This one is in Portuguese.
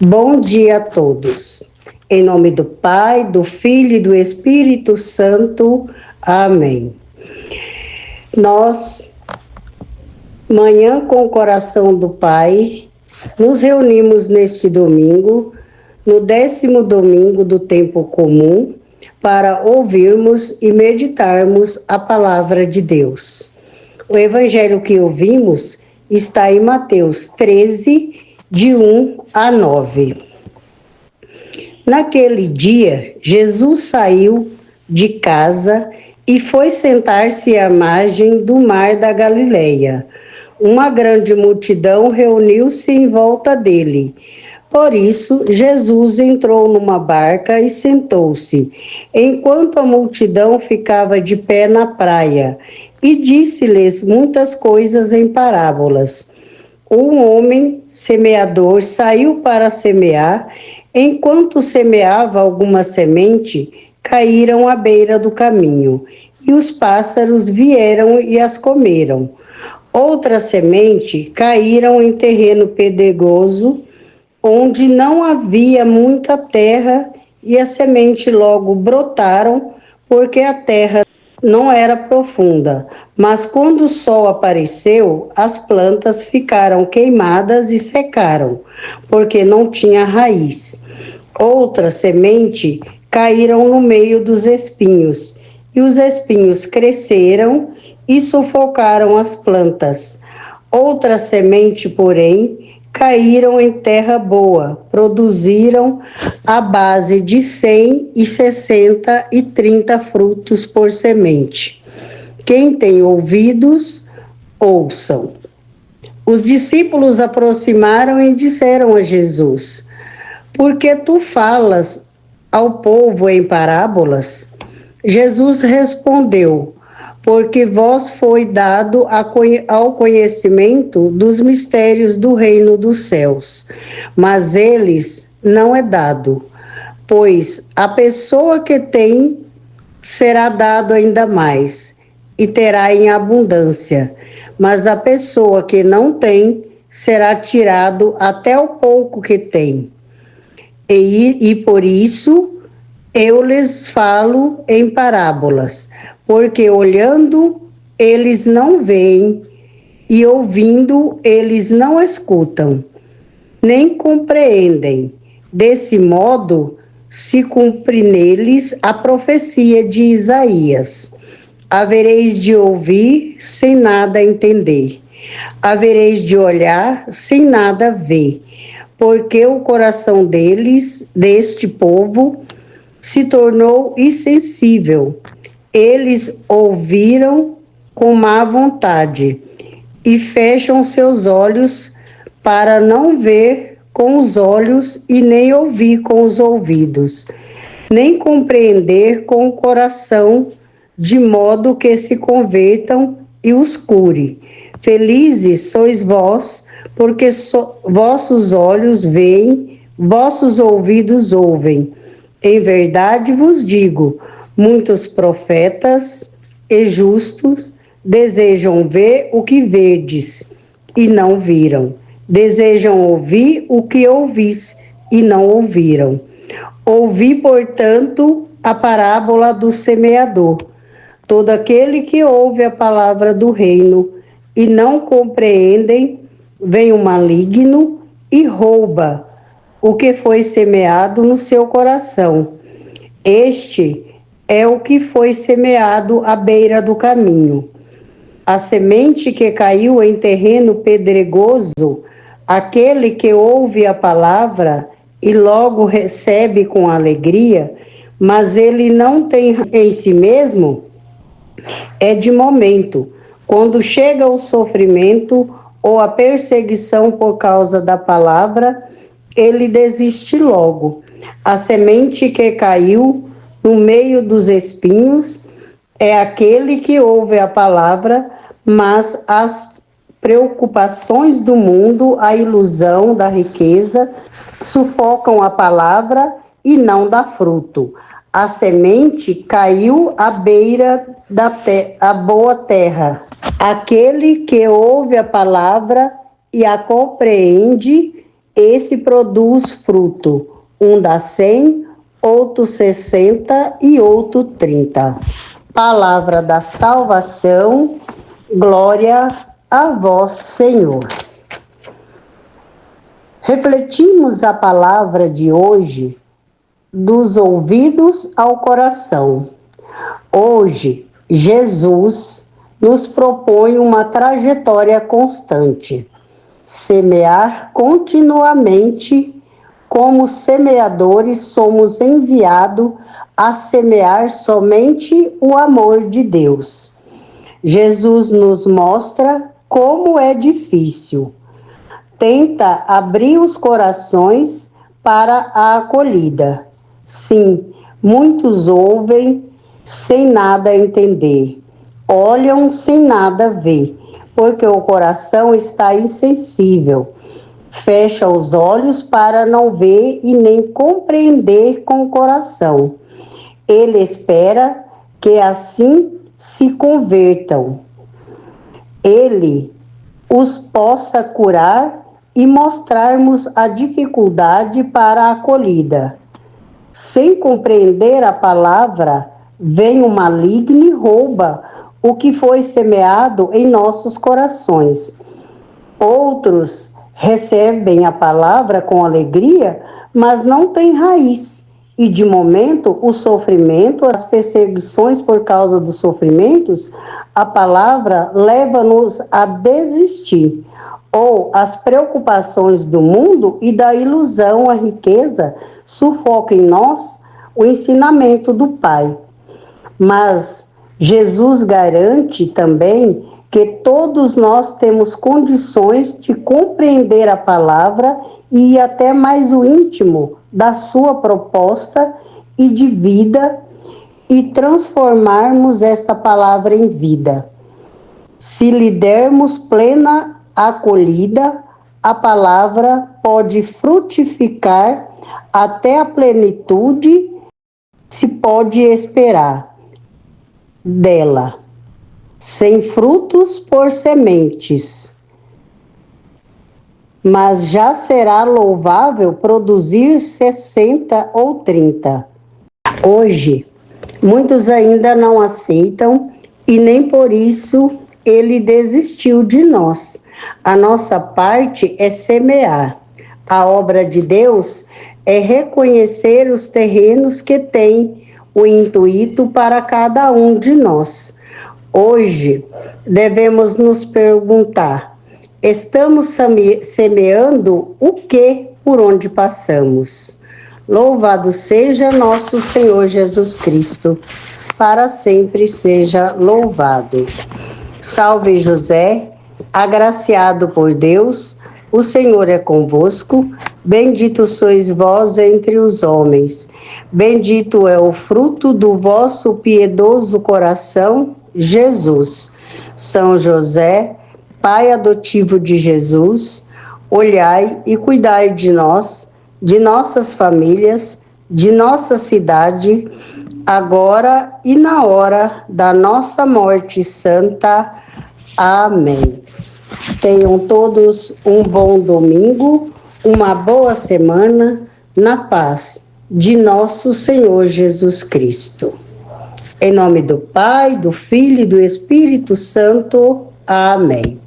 Bom dia a todos. Em nome do Pai, do Filho e do Espírito Santo. Amém. Nós, manhã com o coração do Pai, nos reunimos neste domingo, no 10º domingo do tempo comum, para ouvirmos e meditarmos a palavra de Deus. O evangelho que ouvimos está em Mateus 13, de 1 a 9. Naquele dia, Jesus saiu de casa e foi sentar-se à margem do mar da Galileia. Uma grande multidão reuniu-se em volta dele. Por isso, Jesus entrou numa barca e sentou-se, enquanto a multidão ficava de pé na praia, e disse-lhes muitas coisas em parábolas. Um homem semeador saiu para semear. Enquanto semeava alguma semente, caíram à beira do caminho, e os pássaros vieram e as comeram. Outra semente caíram em terreno pedregoso, onde não havia muita terra, e a semente logo brotaram, porque a terra não era profunda. Mas quando o sol apareceu, as plantas ficaram queimadas e secaram, porque não tinha raiz. Outra semente caíram no meio dos espinhos, e os espinhos cresceram e sufocaram as plantas. Outra semente, porém, caíram em terra boa, produziram a base de 100 e 60 e 30 frutos por semente. Quem tem ouvidos, ouçam. Os discípulos aproximaram e disseram a Jesus: por que tu falas ao povo em parábolas? Jesus respondeu: porque vos foi dado ao conhecimento dos mistérios do reino dos céus, mas eles não é dado, pois a pessoa que tem será dado ainda mais, e terá em abundância, mas a pessoa que não tem será tirado até o pouco que tem. E por isso eu lhes falo em parábolas, porque olhando eles não veem, e ouvindo eles não escutam, nem compreendem. Desse modo se cumpre neles a profecia de Isaías: havereis de ouvir sem nada entender, havereis de olhar sem nada ver, porque o coração deste povo, se tornou insensível. Eles ouviram com má vontade e fecham seus olhos para não ver com os olhos e nem ouvir com os ouvidos, nem compreender com o coração, de modo que se convertam e os cure. Felizes sois vós, porque vossos olhos veem, vossos ouvidos ouvem. Em verdade vos digo, muitos profetas e justos desejam ver o que verdes e não viram. Desejam ouvir o que ouvis e não ouviram. Ouvi, portanto, a parábola do semeador. Todo aquele que ouve a palavra do reino e não compreendem, vem o maligno e rouba o que foi semeado no seu coração. Este é o que foi semeado à beira do caminho. A semente que caiu em terreno pedregoso, aquele que ouve a palavra e logo recebe com alegria, mas ele não tem em si mesmo, é de momento. Quando chega o sofrimento ou a perseguição por causa da palavra, ele desiste logo. A semente que caiu no meio dos espinhos é aquele que ouve a palavra, mas as preocupações do mundo, a ilusão da riqueza, sufocam a palavra e não dá fruto. A semente caiu à beira da boa terra. Aquele que ouve a palavra e a compreende, esse produz fruto. Um dá 100, outro 60 e outro 30. Palavra da salvação, glória a vós, Senhor. Refletimos a palavra de hoje dos ouvidos ao coração. Hoje, Jesus nos propõe uma trajetória constante. Semear continuamente. Como semeadores, somos enviados a semear somente o amor de Deus. Jesus nos mostra como é difícil. Tenta abrir os corações para a acolhida. Sim, muitos ouvem sem nada entender, olham sem nada ver, porque o coração está insensível. Fecha os olhos para não ver e nem compreender com o coração. Ele espera que assim se convertam. Ele os possa curar e mostrarmos a dificuldade para a acolhida. Sem compreender a palavra, vem o maligno e rouba o que foi semeado em nossos corações. Outros recebem a palavra com alegria, mas não têm raiz. E de momento, o sofrimento, as perseguições por causa dos sofrimentos, a palavra leva-nos a desistir. Ou as preocupações do mundo e da ilusão, a riqueza, sufocam em nós o ensinamento do Pai. Mas Jesus garante também que todos nós temos condições de compreender a palavra e ir até mais o íntimo da sua proposta e de vida e transformarmos esta palavra em vida. Se lhe dermos plena acolhida, a palavra pode frutificar até a plenitude, se pode esperar dela. Sem frutos por sementes, mas já será louvável produzir 60 ou 30. Hoje, muitos ainda não aceitam e nem por isso ele desistiu de nós. A nossa parte é semear. A obra de Deus é reconhecer os terrenos que tem o intuito para cada um de nós. Hoje, devemos nos perguntar, estamos semeando o que por onde passamos? Louvado seja nosso Senhor Jesus Cristo, para sempre seja louvado. Salve José, agraciado por Deus, o Senhor é convosco, bendito sois vós entre os homens, bendito é o fruto do vosso piedoso coração, Jesus. São José, pai adotivo de Jesus, olhai e cuidai de nós, de nossas famílias, de nossa cidade, agora e na hora da nossa morte santa. Amém. Tenham todos um bom domingo, uma boa semana, na paz de nosso Senhor Jesus Cristo. Em nome do Pai, do Filho e do Espírito Santo. Amém.